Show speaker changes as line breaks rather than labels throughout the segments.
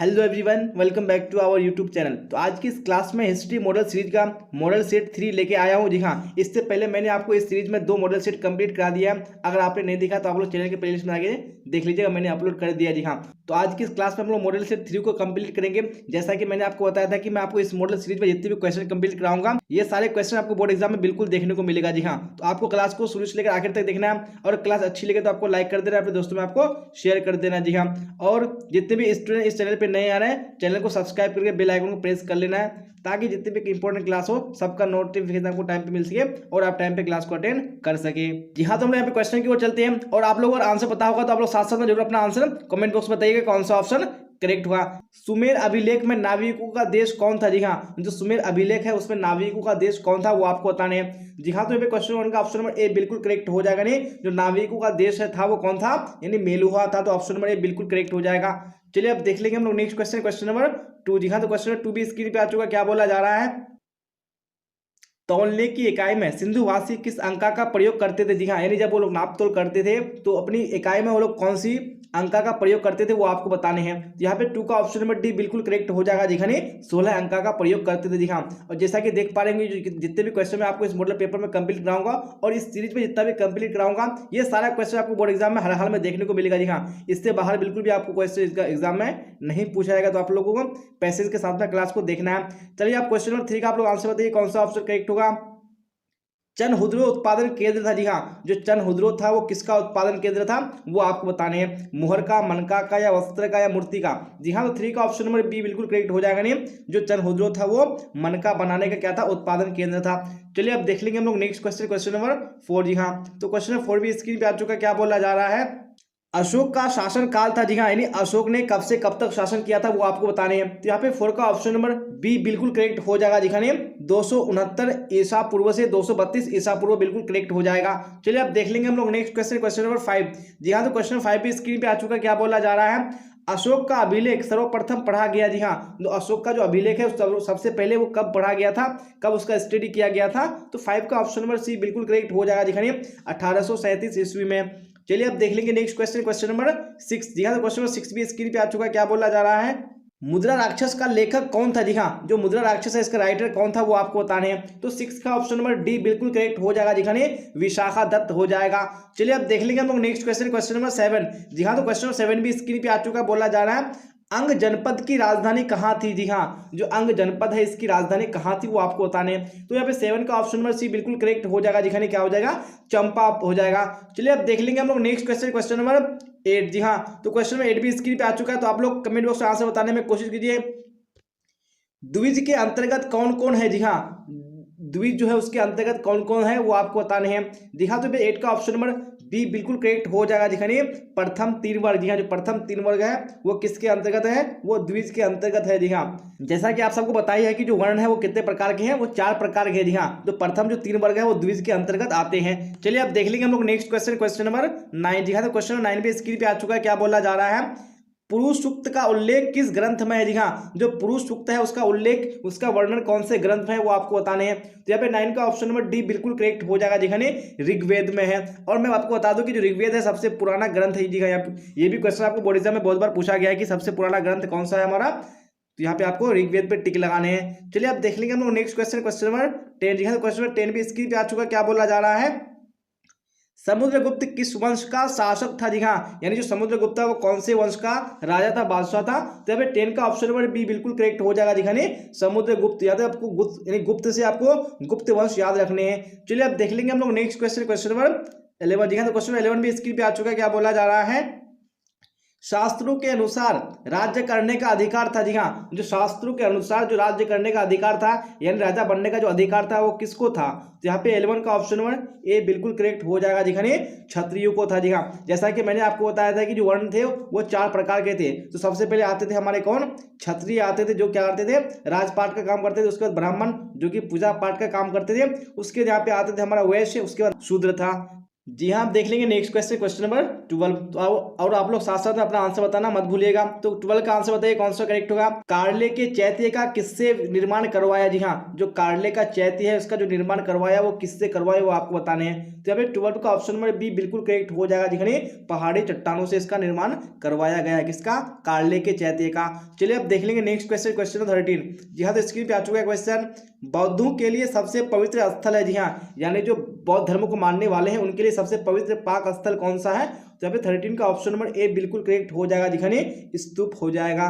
Hello everyone, welcome back to our YouTube channel. तो आज की इस क्लास में हिस्ट्री मॉडल सीरीज का मॉडल सेट 3 लेके आया हूँ। जी हाँ, इससे पहले मैंने आपको इस सीरीज में 2 मॉडल सेट कंप्लीट करा दिया है। अगर आपने नहीं देखा तो आप लोग चैनल के प्लेलिस्ट में आगे देख लीजिएगा, मैंने अपलोड कर दिया। जी हाँ, तो आज की इस क्लास में हम लोग मॉडल सेट 3 को कंप्लीट करेंगे। जैसा कि मैंने आपको बताया था कि मैं आपको इस मॉडल सीरीज में जितने भी क्वेश्चन कंप्लीट कराऊंगा, ये सारे क्वेश्चन आपको बोर्ड एग्जाम में बिल्कुल देखने को मिलेगा। जी हाँ, तो आपको क्लास को शुरू से लेकर आखिर तक देखना है, और क्लास अच्छी लगे तो आपको लाइक कर देना, अपने दोस्तों में आपको शेयर कर देना। जी हाँ, और जितने भी स्टूडेंट इस चैनल पर नए आ रहे हैं, चैनल को सब्सक्राइब करके बेल आइकन को प्रेस कर लेना है, ताकि जितने भी इंपॉर्टेंट क्लास हो सबका नोटिफिकेशन आपको टाइम पे मिल सके और आप टाइम पे क्लास को अटेंड कर सके। जी हाँ, तो हम लोग यहाँ पे क्वेश्चन की ओर चलते हैं, और आप लोगों को आंसर पता होगा तो आप लोग साथ साथ में जरूर अपना आंसर कमेंट बॉक्स में बताइएगा कौन सा ऑप्शन करेक्ट हुआ। सुमेर अभिलेख में नाविकों का देश कौन था? जी हाँ, जो सुमेर अभिलेख है उसमें नाविकों का देश कौन था वो आपको बताने हैं। जी हाँ, तो यहाँ पे क्वेश्चन 1 का ऑप्शन नंबर ए बिल्कुल करेक्ट हो जाएगा। नहीं, जो नाविकों का देश है था वो कौन था, यानी मेलुहा था, तो ऑप्शन नंबर ए बिल्कुल करेक्ट हो जाएगा। चलिए अब देख लेंगे हम लोग नेक्स्ट क्वेश्चन, क्वेश्चन नंबर 2। जी हाँ, तो क्वेश्चन नंबर 2 भी स्क्रीन पे आ चुका। क्या बोला जा रहा है? तौलने की इकाई में सिंधुवासी किस अंका का प्रयोग करते थे? जी हाँ, यानी जब वो लोग नाप तोल करते थे तो अपनी इकाई में वो लोग कौन सी अंका का प्रयोग करते थे वो आपको बताने हैं। यहाँ पे 2 का ऑप्शन नंबर डी बिल्कुल करेक्ट हो जाएगा। जी हाँ, 16 अंका का प्रयोग करते थे। जी हाँ, और जैसा कि देख पा रहे हैं जितने भी क्वेश्चन मैं आपको इस मॉडल पेपर में कंप्लीट कराऊंगा और इस सीरीज में जितना भी कंप्लीट कराऊंगा, ये सारा क्वेश्चन आपको बोर्ड एग्जाम में हर हाल में देखने को मिलेगा। जी हाँ, इससे बाहर बिल्कुल भी आपको क्वेश्चन इसका एग्जाम में नहीं पूछा जाएगा, तो आप लोगों को पैसेज के साथ में क्लास को देखना है। चलिए आप क्वेश्चन नंबर 3 का आप लोग आंसर बताइए कौन सा ऑप्शन करेक्ट होगा। चनहुद्रो उत्पादन केंद्र था। जी हाँ, जो चनहुद्रो था वो किसका उत्पादन केंद्र था वो आपको बताने हैं, मुहर का, मनका का, या वस्त्र का, या मूर्ति का। जी हाँ, तो 3 का ऑप्शन नंबर बी बिल्कुल करेक्ट हो जाएगा। नहीं, जो चनहुद्रो था वो मनका बनाने का क्या था, उत्पादन केंद्र था। चलिए अब देख लेंगे हम लोग नेक्स्ट क्वेश्चन, क्वेश्चन नंबर 4। जी हाँ, तो क्वेश्चन नंबर 4 भी स्क्रीन पे आ चुका। क्या बोला जा रहा है? अशोक का शासन काल था। जी हाँ, यानी अशोक ने कब से कब तक शासन किया था वो आपको बताने हैं। तो यहाँ पे 4 का ऑप्शन नंबर बी बिल्कुल करेक्ट हो जाएगा। जी हाँ, 269 ईसा पूर्व से 232 ईसा पूर्व बिल्कुल करेक्ट हो जाएगा। चलिए अब देख लेंगे हम लोग नेक्स्ट क्वेश्चन, क्वेश्चन नंबर 5। जी हाँ, तो क्वेश्चन 5 भी स्क्रीन पे आ चुका। क्या बोला जा रहा है? अशोक का अभिलेख सर्वप्रथम पढ़ा गया। जी हाँ, तो अशोक का जो अभिलेख है सबसे पहले वो कब पढ़ा गया था, कब उसका स्टडी किया गया था? तो 5 का ऑप्शन नंबर सी बिल्कुल करेक्ट हो जाएगा। जी हाँ, 1837 ईस्वी में। चलिए अब देख लेंगे नेक्स्ट क्वेश्चन, क्वेश्चन नंबर 6। जी हाँ, तो क्वेश्चन नंबर 6 भी स्क्रीन पे आ चुका है। क्या बोला जा रहा है? मुद्रा राक्षस का लेखक कौन था? जी हाँ, जो मुद्रा राक्षस है इसका राइटर कौन था वो आपको बताने हैं। तो 6 का ऑप्शन नंबर डी बिल्कुल करेक्ट हो जाएगा। जी हाँ, विशाखा दत्त हो जाएगा। चलिए अब देख लेंगे हम लोग नेक्स्ट क्वेश्चन, क्वेश्चन नंबर 7। जी हाँ, तो क्वेश्चन नंबर 7 भी स्क्रीन पे आ चुका है। बोला जा रहा है अंग जनपद की राजधानी कहाँ थी? जी हाँ, जो अंग जनपद है इसकी राजधानी कहाँ थी वो आपको बताने हैं। तो यहाँ पे 7 का ऑप्शन नंबर सी बिल्कुल करेक्ट हो जाएगा। जी हाँ, क्या हो जाएगा? चंपा हो जाएगा। चलिए अब देख लेंगे हम लोग नेक्स्ट क्वेश्चन, क्वेश्चन नंबर 8। जी हाँ, तो क्वेश्चन नंबर 8 भी स्क्रीन पे आ चुका है। तो आप लोग कमेंट बॉक्स में आंसर बताने में कोशिश कीजिए। द्विज के अंतर्गत कौन कौन है? जी हाँ, द्विज जो है उसके अंतर्गत कौन कौन है वो आपको बताने हैं। जी हाँ, तो 8 का ऑप्शन नंबर बी बिल्कुल करेक्ट हो जाएगा। जी हाँ, प्रथम 3 वर्ग। जी हाँ, जो प्रथम 3 वर्ग है वो किसके अंतर्गत है? वो द्विज के अंतर्गत है। जी हाँ, जैसा कि आप सबको बताया है कि जो वर्ण है वो कितने प्रकार के हैं, वो 4 प्रकार के हैं। जी हाँ, तो प्रथम जो 3 वर्ग है वो द्विज के अंतर्गत आते हैं। चलिए अब देख लेंगे हम लोग नेक्स्ट क्वेश्चन, क्वेश्चन नंबर 9। जी हाँ, तो क्वेश्चन नंबर 9 पे स्क्रीन पे आ चुका है। क्या बोला जा रहा है? पुरुष सूक्त का उल्लेख किस ग्रंथ में है? जी हाँ, जो पुरुष सूक्त है उसका उल्लेख, उसका वर्णन कौन से ग्रंथ में है वो आपको बताने हैं। तो यहाँ पे 9 का ऑप्शन नंबर डी बिल्कुल करेक्ट हो जाएगा। जी हाँ, ऋग्वेद में है। और मैं आपको बता दूं कि जो ऋग्वेद है सबसे पुराना ग्रंथ है। जी हाँ, ये भी क्वेश्चन आपको बोर्ड एग्जाम में बहुत बार पूछा गया है कि सबसे पुराना ग्रंथ कौन सा है हमारा, तो यहाँ पे आपको ऋग्वेद पे टिक लगाने हैं। चलिए अब देख लेंगे हम लोग नेक्स्ट क्वेश्चन, क्वेश्चन नंबर 10। जी हाँ, तो क्वेश्चन नंबर 10 भी स्क्रीन पे आ चुका। क्या बोला जा रहा है? समुद्रगुप्त किस वंश का शासक था? जी हाँ, यानी जो समुद्रगुप्त है वो कौन से वंश का राजा था, बादशाह था? तो यहाँ पे 10 का ऑप्शन नंबर बी बिल्कुल करेक्ट हो जाएगा। जी हाँ, समुद्रगुप्त। याद है आपको, गुप्त यानी गुप्त से आपको गुप्त वंश याद रखने हैं। चलिए अब देख लेंगे हम लोग नेक्स्ट क्वेश्चन, क्वेश्चन नंबर 11। जी हाँ, तो क्वेश्चन 11 भी स्क्रीन पे आ चुका है। क्या बोला जा रहा है? शास्त्रों के अनुसार राज्य करने का अधिकार था। जी हाँ, जो शास्त्रों के अनुसार जो राज्य करने का अधिकार था, यानी राजा बनने का जो अधिकार था वो किसको था? तो यहाँ पे 11 का ऑप्शन नंबर ए बिल्कुल करेक्ट हो जाएगा। जी हाँ, क्षत्रियो को था। जी हाँ, जैसा कि मैंने आपको बताया था कि जो वर्ण थे वो 4 प्रकार के थे। तो सबसे पहले आते थे हमारे कौन? क्षत्रिय आते थे, जो क्या करते थे? राजपाट का काम करते थे। उसके बाद ब्राह्मण जो कि पूजा पाठ का काम करते थे। उसके यहाँ पे आते थे हमारा वैश्य, उसके बाद शूद्र था। जी हाँ, आप देख लेंगे नेक्स्ट क्वेश्चन, क्वेश्चन नंबर 12। तो और आप लोग साथ साथ में अपना आंसर बताना मत भूलिएगा। तो 12 का आंसर बताइए कौन सा करेक्ट होगा। कार्ले के चैत्य का किससे निर्माण करवाया। जी हाँ, जो कार्ले का चैत्य है उसका जो निर्माण करवाया वो किससे करवाया वो आपको बताने हैं। तो यहाँ पे 12 का ऑप्शन नंबर बी बिल्कुल करेक्ट हो जाएगा। जी पहाड़ी चट्टानों से इसका निर्माण करवाया गया है, किसका, कार्ले के चैत्य का। चलिए अब देख लेंगे नेक्स्ट क्वेश्चन, क्वेश्चन नंबर 13। जी हाँ, तो स्क्रीन पे आ चुका है क्वेश्चन। बौद्धों के लिए सबसे पवित्र स्थल है। जी हाँ, यानी जो बौद्ध धर्म को मानने वाले हैं उनके लिए सबसे पवित्र पाक स्थल कौन सा है। तो यहाँ पे 13 का ऑप्शन नंबर ए बिल्कुल करेक्ट हो जाएगा। दिखाने स्तूप हो जाएगा।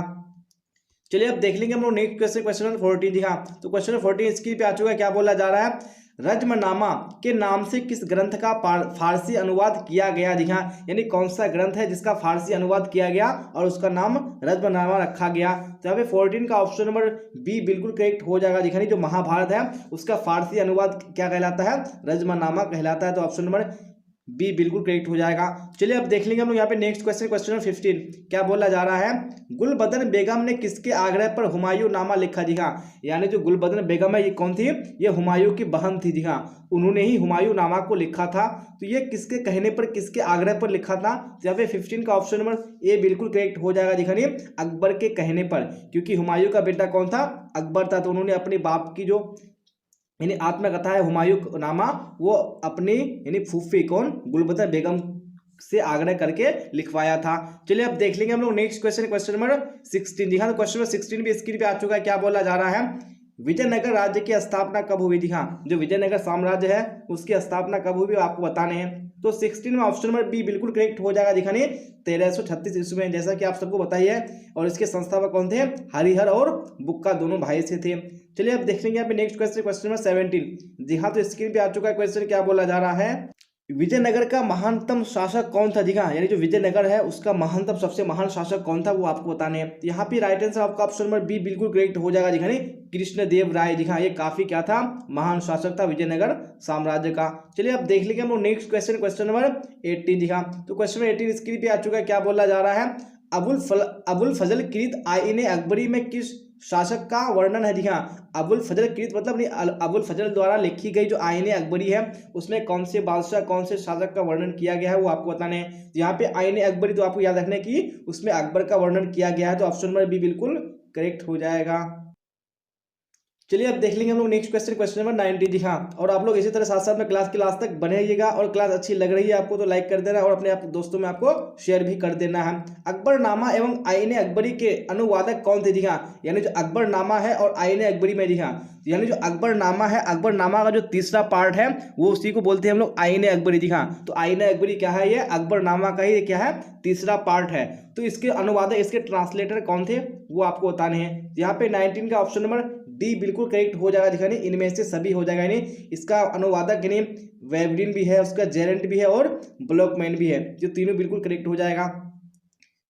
चलिए अब देख लेंगे हम लोग नेक्स्ट क्वेश्चन, क्वेश्चन नंबर 14। जी हाँ, तो क्वेश्चन नंबर 14 स्क्रीन पे आ चुका है। क्या बोला जा रहा है, रज्मनामा के नाम से किस ग्रंथ का फारसी अनुवाद किया गया। जी हाँ, यानी कौन सा ग्रंथ है जिसका फारसी अनुवाद किया गया और उसका नाम रज्मनामा रखा गया। तो यहाँ पे 14 का ऑप्शन नंबर बी बिल्कुल करेक्ट हो जाएगा। दिखानी जो महाभारत है उसका फारसी अनुवाद क्या कहलाता है, रज्मनामा कहलाता है। तो ऑप्शन नंबर बी बिल्कुल करेक्ट हो जाएगा। चलिए अब देख लेंगे हम लोग यहाँ पे नेक्स्ट क्वेश्चन, क्वेश्चन नंबर 15। क्या बोला जा रहा है, गुलबदन बेगम ने किसके आग्रह पर हुमायूं नामा लिखा। जी हाँ, यानी जो गुलबदन बेगम है ये कौन थी, ये हुमायूं की बहन थी। जी हाँ, उन्होंने ही हुमायूं नामा को लिखा था। तो ये किसके कहने पर, किसके आग्रह पर लिखा था। तो यहाँ पे 15 का ऑप्शन नंबर ए बिल्कुल करेक्ट हो जाएगा। दिखानी अकबर के कहने पर, क्योंकि हुमायूं का बेटा कौन था, अकबर था। तो उन्होंने अपने बाप की जो यानी आत्मकथा है हुमायूं नामा, वो अपनी यानी फूफी कौन, गुलबदन बेगम से आग्रह करके लिखवाया था। चलिए अब देख लेंगे हम लोग नेक्स्ट क्वेश्चन, क्वेश्चन नंबर 16। जी हाँ, तो क्वेश्चन नंबर 16 भी स्क्रीन पे आ चुका है। क्या बोला जा रहा है, विजयनगर राज्य की स्थापना कब हुई। जी हाँ, जो विजयनगर साम्राज्य है उसकी स्थापना कब हुई आपको बताने हैं। तो 16 में ऑप्शन नंबर बी बिल्कुल करेक्ट हो जाएगा। दिखाने 1336 ईस्वी में, जैसा कि आप सबको बताइए। और इसके संस्थापक कौन थे, हरिहर और बुक्का दोनों भाई से थे। चलिए अब देख लेंगे यहाँ पे नेक्स्ट क्वेश्चन, क्वेश्चन नंबर 17। जी हाँ, तो स्क्रीन पे आ चुका है क्वेश्चन। क्या बोला जा रहा है, विजयनगर का महानतम शासक कौन था। जी हाँ, यानी जो विजयनगर है उसका महानतम सबसे महान शासक कौन था वो आपको बताने हैं। यहाँ पे राइट आंसर आपका ऑप्शन नंबर बी बिल्कुल करेक्ट हो जाएगा। दिखाने कृष्णदेव राय। जी हाँ, ये काफी क्या था, महान शासक था विजयनगर साम्राज्य का। चलिए अब देख लीजिए हम लोग नेक्स्ट क्वेश्चन, क्वेश्चन नंबर 18। जी हाँ, तो क्वेश्चन नंबर 18 स्क्रीन पे आ चुका है। क्या बोला जा रहा है, अबुल फजल कृत आईने अकबरी में किस शासक का वर्णन है। जी हाँ, अबुल फजल कृत मतलब नहीं, अबुल फजल द्वारा लिखी गई जो आईने अकबरी है उसमें कौन से बादशाह, कौन से शासक का वर्णन किया गया है वो आपको बताना है। यहाँ पे आईने अकबरी तो आपको याद रखना है कि उसमें अकबर का वर्णन किया गया है। तो ऑप्शन नंबर बी बिल्कुल करेक्ट हो जाएगा। चलिए अब देख लेंगे हम लोग नेक्स्ट क्वेश्चन, क्वेश्चन नंबर 19। जी हाँ, और आप लोग इसी तरह साथ साथ में क्लास के लास्ट तक बने रहिएगा। और क्लास अच्छी लग रही है आपको तो लाइक कर देना और अपने दोस्तों में आपको शेयर भी कर देना है। अकबरनामा एवं आईने अकबरी के अनुवादक कौन थे। जी हाँ, यानी जो अकबरनामा है और आईने अकबरी में, जी हाँ, यानी जो अकबरनामा है, अकबरनामा का जो तीसरा पार्ट है वो उसी को बोलते हैं हम लोग आईने अकबरी। जी हाँ, तो आईने अकबरी क्या है, ये अकबरनामा का ही क्या है, तीसरा पार्ट है। तो इसके अनुवादक, इसके ट्रांसलेटर कौन थे वो आपको बताने हैं। यहाँ पे 19 का ऑप्शन नंबर डी बिल्कुल करेक्ट हो जाएगा। दिखाने इनमें से सभी हो जाएगा। यानी इसका अनुवादक यानी वेबडिन भी है, उसका जेरेंट भी है और ब्लॉकमैन भी है, जो तीनों बिल्कुल करेक्ट हो जाएगा।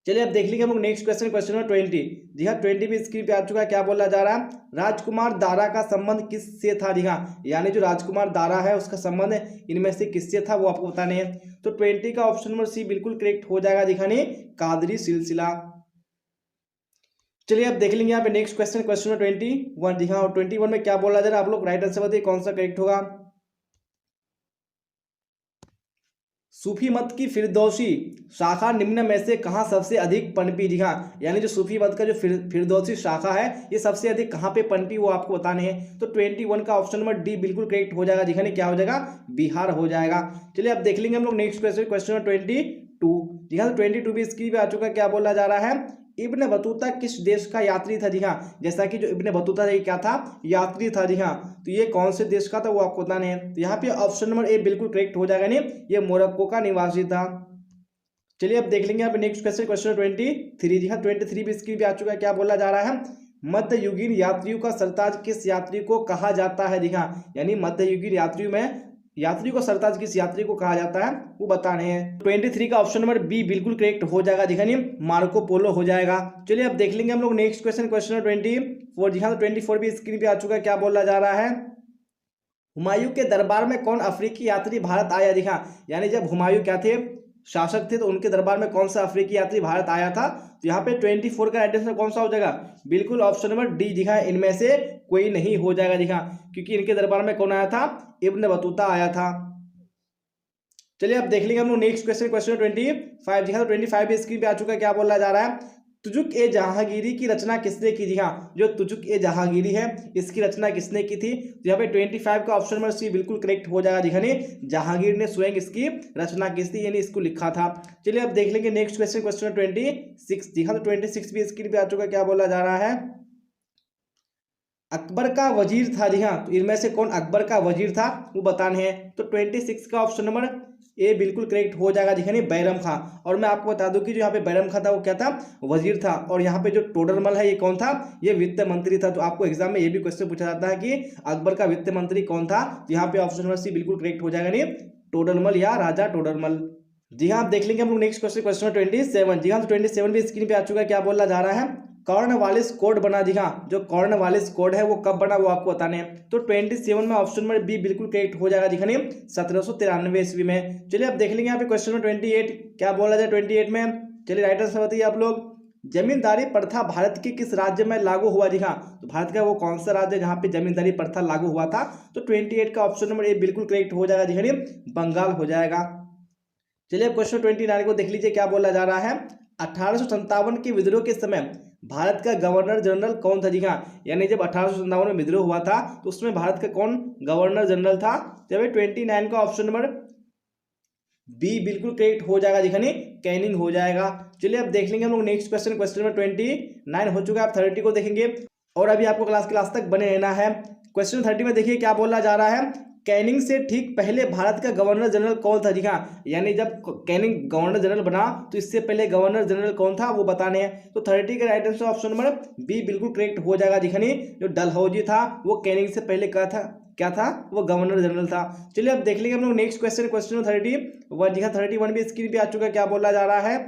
चलिए अब देख लीजिए हम लोग नेक्स्ट क्वेश्चन, क्वेश्चन नंबर 20। जी हाँ, 20 भी स्क्रीन पे आ चुका है। क्या बोला जा रहा है, राजकुमार दारा का संबंध किससे था। जी हाँ, यानी जो राजकुमार दारा है उसका संबंध इनमें से किससे था वो आपको बताने हैं। तो 20 का ऑप्शन नंबर सी बिल्कुल करेक्ट हो जाएगा। दिखाने कादरी सिलसिला। चलिए अब देख लेंगे यहाँ पे नेक्स्ट क्वेश्चन, क्वेश्चन नंबर 21। जी हाँ, और 21 में क्या बोला जा रहा है, आप लोग राइट आंसर बताइए कौन सा करेक्ट होगा। सूफी मत की फिरदौसी शाखा निम्न में से कहाँ सबसे अधिक पनपी। जी हाँ, यानी जो सूफी मत का जो फिरदौसी शाखा है ये सबसे अधिक कहाँ पे पनपी वो आपको बताने हैं। तो 21 का ऑप्शन नंबर डी बिल्कुल करेक्ट हो जाएगा। दिखाने क्या हो जाएगा, बिहार हो जाएगा। चलिए अब देख लेंगे हम लोग नेक्स्ट क्वेश्चन, क्वेश्चन नंबर 22। जी हाँ, तो 22 भी स्क्रीन पे आ चुका है। क्या बोला जा रहा है, इब्न बतूता किस देश का यात्री था। जी हाँ, जैसा कि जो इब्न बतूता ये क्या था, यात्री था। जी हाँ, तो ये कौन से देश का था वो आपको बताना है। तो यहाँ पे ऑप्शन नंबर ए बिल्कुल करेक्ट हो जाएगा। नहीं, ये मोरक्को का निवासी था। चलिए अब देख लेंगे यहाँ पे नेक्स्ट क्वेश्चन, क्वेश्चन 23। जी हाँ, 23 भी स्क्रीन पे आ चुका है। क्या बोला जा रहा है, मध्ययुगीन यात्रियों का सरताज किस यात्री को कहा जाता है। जी हाँ, यानी मध्ययुगीन यात्रियों में यात्री को सरताज किस यात्री को कहा जाता है वो बताने हैं। 23 का ऑप्शन नंबर बी बिल्कुल करेक्ट हो जाएगा। दिखानी मार्को पोलो हो जाएगा। चलिए अब देख लेंगे हम लोग नेक्स्ट क्वेश्चन, क्वेश्चन नंबर 24। जी हाँ, तो 24 भी स्क्रीन पे आ चुका है। क्या बोला जा रहा है, हुमायूं के दरबार में कौन अफ्रीकी यात्री भारत आया। जी हाँ, यानी जब हुमायूं क्या थे, शासक थे, तो उनके दरबार में कौन सा अफ्रीकी यात्री भारत आया था। तो यहाँ पे 24 का राइट आंसर कौन सा हो जाएगा, बिल्कुल ऑप्शन नंबर डी। दिखा इनमें से कोई नहीं हो जाएगा। दिखा क्योंकि इनके दरबार में कौन आया था, इब्न बतूता आया था। चलिए अब देख लेंगे हम लोग नेक्स्ट क्वेश्चन, क्वेश्चन 25। जी हाँ, तो 25 भी स्क्रीन पे आ चुका है। क्या बोला जा रहा है, तुजुक ए जहांगीरी की रचना किसने की। जी हाँ, जो तुजुक ए जहांगीरी है इसकी रचना किसने की थी। तो यहाँ पे 25 का ऑप्शन नंबर सी बिल्कुल करेक्ट हो जाएगा। जी जहांगीर ने स्वयं इसकी रचना की थी, यानी इसको लिखा था। चलिए अब देख लेंगे नेक्स्ट क्वेश्चन, क्वेश्चन 26। जी हाँ, तो 26 भी स्क्रीन पे आ चुका है। क्या बोला जा रहा है, अकबर का वजीर था। जी हाँ, तो इनमें से कौन अकबर का वजीर था वो बताने हैं। तो 26 का ऑप्शन नंबर ए बिल्कुल करेक्ट हो जाएगा। जी हाँ, बैरम खां। और मैं आपको बता दूं कि जो यहाँ पे बैरम खां था वो क्या था, वजीर था। और यहाँ पे जो टोडरमल है ये कौन था, ये वित्त मंत्री था। तो आपको एग्जाम में ये भी क्वेश्चन पूछा जाता है कि अकबर का वित्त मंत्री कौन था। यहाँ पे ऑप्शन नंबर सी बिल्कुल करेक्ट हो जाएगा, नहीं टोडरमल या राजा टोडरमल। जी हाँ, आप देख लेंगे हम लोग नेक्स्ट क्वेश्चन, क्वेश्चन 27। जी हाँ, तो 27 भी स्क्रीन पे आ चुका है। क्या बोला जा रहा है, कॉर्नवालिस कोड बना। जी हाँ, जो कॉर्नवालिस कोड है वो कब बना वो आपको बताने हैं। तो 27 में ऑप्शन नंबर बी बिल्कुल करेक्ट हो जाएगा। जी 1793 ईस्वी में। चलिए अब देख लेंगे यहाँ पे क्वेश्चन नंबर 28। क्या बोला जाए 28 में, चलिए राइट आंसर बताइए आप लोग। जमींदारी प्रथा भारत के किस राज्य में लागू हुआ। जी हाँ, तो भारत का वो कौन सा राज्य है जहाँ पे जमींदारी प्रथा लागू हुआ था। तो 28 का ऑप्शन नंबर ए बिल्कुल करेक्ट हो जाएगा। जी बंगाल हो जाएगा। चलिए अब क्वेश्चन 29 को देख लीजिए। क्या बोला जा रहा है, 1857 के विद्रोह के समय भारत का गवर्नर जनरल कौन था। जी हाँ, यानी जब 1857 में विद्रोह हुआ था तो उसमें भारत का कौन गवर्नर जनरल था। जब 29 का ऑप्शन नंबर बी बिल्कुल करेक्ट हो जाएगा। जी कैनिंग हो जाएगा। चलिए अब देख लेंगे हम लोग नेक्स्ट क्वेश्चन, क्वेश्चन नंबर 29 हो चुका है। आप 30 को देखेंगे और अभी आपको क्लास तक बने रहना है। क्वेश्चन 30 में देखिए क्या बोला जा रहा है, कैनिंग से ठीक पहले भारत का गवर्नर जनरल कौन था। जी हाँ, यानी जब कैनिंग गवर्नर जनरल बना तो इससे पहले गवर्नर जनरल कौन था वो बताने हैं। तो 30 का right answer option number B बिल्कुल करेक्ट हो जाएगा। जी जो डलहौजी था वो कैनिंग से पहले क्या था वो गवर्नर जनरल था। चलिए अब देख लेंगे हम लोग नेक्स्ट क्वेश्चन, क्वेश्चन 31। जी हाँ, 31 भी स्क्रीन पे आ चुका है। क्या बोला जा रहा है,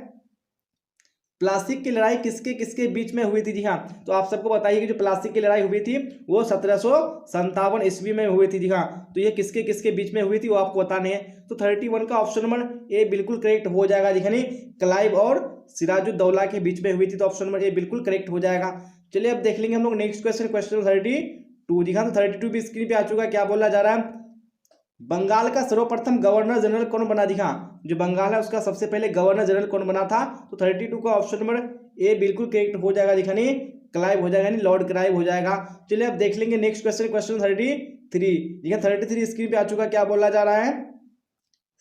प्लासी की लड़ाई किसके किसके बीच में हुई थी। जी हाँ, तो आप सबको बताइए कि जो प्लासी की लड़ाई हुई थी वो 1757 ईस्वी में हुई थी। जी हाँ, तो ये किसके किसके बीच में हुई थी वो आपको बताने हैं। तो 31 का ऑप्शन नंबर ए बिल्कुल करेक्ट हो जाएगा। जी क्लाइव और सिराजुद्दौला के बीच में हुई थी। तो ऑप्शन नंबर ए बिल्कुल करेक्ट हो जाएगा। चलिए अब देख लेंगे हम लोग नेक्स्ट क्वेश्चन, क्वेश्चन 32। जी हाँ, तो 32 भी स्क्रीन पे आ चुका है। क्या बोला जा रहा है, बंगाल का सर्वप्रथम गवर्नर जनरल कौन बना। जी हाँ, जो बंगाल है उसका सबसे पहले गवर्नर जनरल कौन बना था। तो 32 का ऑप्शन नंबर ए बिल्कुल करेक्ट हो जाएगा। जी क्लाइव हो जाएगा, यानी लॉर्ड क्लाइव हो जाएगा। चलिए अब देख लेंगे नेक्स्ट क्वेश्चन, क्वेश्चन 33। जी हाँ, 33 स्क्रीन पे आ चुका। क्या बोला जा रहा है,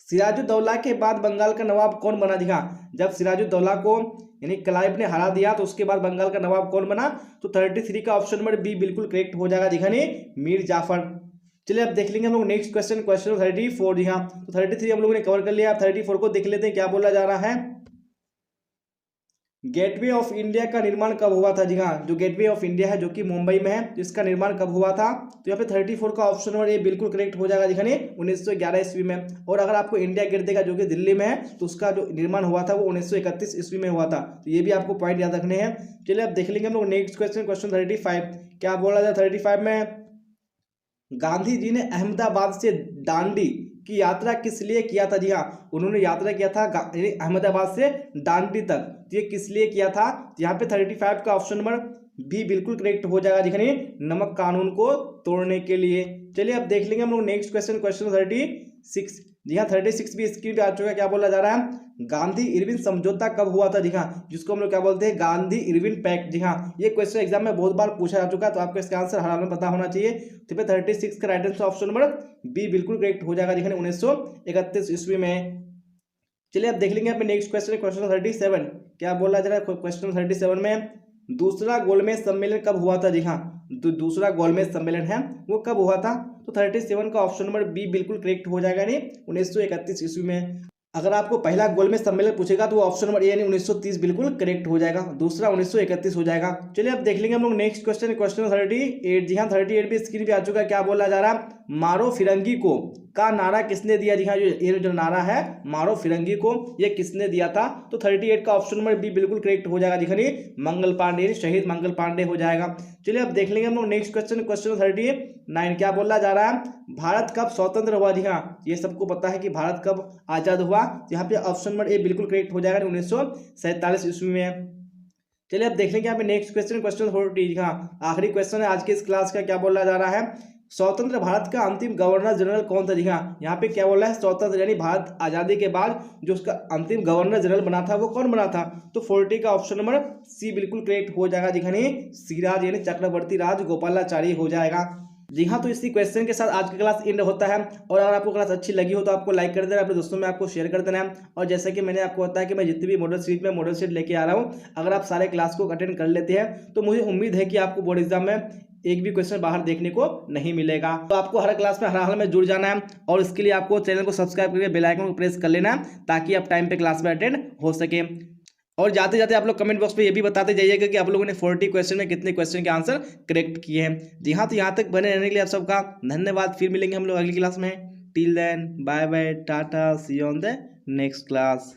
सिराजुद्दौला के बाद बंगाल का नवाब कौन बना। जी हाँ, जब सिराजुद्दौला को यानी क्लाइव ने हरा दिया तो उसके बाद बंगाल का नवाब कौन बना। तो 33 का ऑप्शन नंबर बी बिल्कुल करेक्ट हो जाएगा। जी मीर जाफर। चलिए अब देख लेंगे हम लोग नेक्स्ट क्वेश्चन, क्वेश्चन 34। जी हाँ, तो 33 हम लोगों ने कवर कर लिया। आप 34 को देख लेते हैं। क्या बोला जा रहा है, गेटवे ऑफ इंडिया का निर्माण कब हुआ था। जी हाँ, जो गेटवे ऑफ इंडिया है जो कि मुंबई में है, तो इसका निर्माण कब हुआ था। तो यहाँ पे 34 का ऑप्शन नंबर ए बिल्कुल करेक्ट हो जाएगा। जी 1911 ईस्वी में। और अगर आपको इंडिया गेट देगा जो कि दिल्ली में है तो उसका जो निर्माण हुआ था वो 1931 ईस्वी में हुआ था। तो ये भी आपको पॉइंट याद रखने हैं। चलिए अब देख लेंगे हम लोग नेक्स्ट क्वेश्चन, क्वेश्चन 35। क्या बोला जाए 35 में, गांधी जी ने अहमदाबाद से दांडी की यात्रा किस लिए किया था। जी हाँ, उन्होंने यात्रा किया था अहमदाबाद से दांडी तक। ये किस लिए किया था। यहाँ पे 35 का ऑप्शन नंबर बी बिल्कुल करेक्ट हो जाएगा। जी नमक कानून को तोड़ने के लिए। चलिए अब देख लेंगे हम लोग नेक्स्ट क्वेश्चन, क्वेश्चन 36। जी हाँ, 36 भी स्क्रीन पे आ चुका है। क्या बोला जा रहा है, गांधी इरविन समझौता कब हुआ था। जी हाँ, जिसको हम लोग क्या बोलते हैं, गांधी इरविन पैक्ट। जी हाँ, ये क्वेश्चन एग्जाम में बहुत बार पूछा जा चुका है, तो आपको इसका आंसर हर हाल में पता होना चाहिए। तो 36 का right answer option number B बिल्कुल करेक्ट हो जाएगा। जी 1931 ईस्वी में। चलिए अब देख लेंगे अपने नेक्स्ट क्वेश्चन, क्वेश्चन 37। क्या बोला जा रहा है क्वेश्चन 37 में, दूसरा गोलमेज सम्मेलन कब हुआ था। जी हाँ, दूसरा गोलमेज सम्मेलन है वो कब हुआ था। तो 37 का ऑप्शन नंबर बी बिल्कुल करेक्ट हो जाएगा, यानी 1931 ईस्वी में। अगर आपको पहला गोलमेज सम्मेलन पूछेगा तो वो ऑप्शन नंबर ए यानी 1930 बिल्कुल करेक्ट हो जाएगा। दूसरा 1931 हो जाएगा। चलिए अब देख लेंगे हम लोग नेक्स्ट क्वेश्चन, क्वेश्चन 38। जी हाँ, 38 भी स्क्रीन पे आ चुका है। क्या बोला जा रहा है, मारो फिरंगी को का नारा किसने दिया। जी हाँ, ये जो नारा है मारो फिरंगी को, ये किसने दिया था। तो 38 का ऑप्शन नंबर बी बिल्कुल करेक्ट हो जाएगा। जी मंगल पांडे, शहीद मंगल पांडे हो जाएगा। चलिए अब देख लेंगे हम लोग नेक्स्ट क्वेश्चन, क्वेश्चन 39। क्या बोला जा रहा है, भारत कब स्वतंत्र हुआ। जी हाँ, ये सबको पता है कि भारत कब आजाद हुआ। यहाँ पे ऑप्शन नंबर ए बिल्कुल करेक्ट हो जाएगा, 1947 ईस्वी में। चलिए अब देख लेंगे यहाँ पे नेक्स्ट क्वेश्चन, क्वेश्चन 40। हाँ, आखिरी क्वेश्चन है आज के इस क्लास का। क्या बोला जा रहा है, स्वतंत्र भारत का अंतिम गवर्नर जनरल कौन था? जी हाँ, यहाँ पे क्या बोला है, स्वतंत्र यानी भारत आज़ादी के बाद जो उसका अंतिम गवर्नर जनरल बना था वो कौन बना था? तो 40 का ऑप्शन नंबर सी बिल्कुल करेक्ट हो जाएगा। जी हाँ, सिराज यानी चक्रवर्ती राजगोपालाचारी हो जाएगा। जी हाँ, तो इसी क्वेश्चन के साथ आज की क्लास एंड होता है। और अगर आपको क्लास अच्छी लगी हो तो आपको लाइक कर देना, अपने दोस्तों में आपको शेयर कर देना है। और जैसे कि मैंने आपको बताया कि मैं जितनी भी मॉडल सीरीज में मॉडल सेट लेके आ रहा हूँ, अगर आप सारे क्लास को अटेंड कर लेते हैं तो मुझे उम्मीद है कि आपको बोर्ड एग्जाम में एक भी क्वेश्चन बाहर देखने को नहीं मिलेगा। तो आपको हर क्लास में हर हाल में जुड़ जाना है और इसके लिए आपको चैनल को सब्सक्राइब करके बेल आइकन को प्रेस कर लेना है ताकि आप टाइम पे क्लास में अटेंड हो सके। और जाते जाते आप लोग कमेंट बॉक्स में ये भी बताते जाइएगा कि आप लोगों ने 40 क्वेश्चन में कितने क्वेश्चन के आंसर करेक्ट किए हैं। जी हाँ, तो यहाँ तक बने रहने के लिए आप सबका धन्यवाद। फिर मिलेंगे हम लोग अगली क्लास में। Till then bye bye, tata, see you on the next class.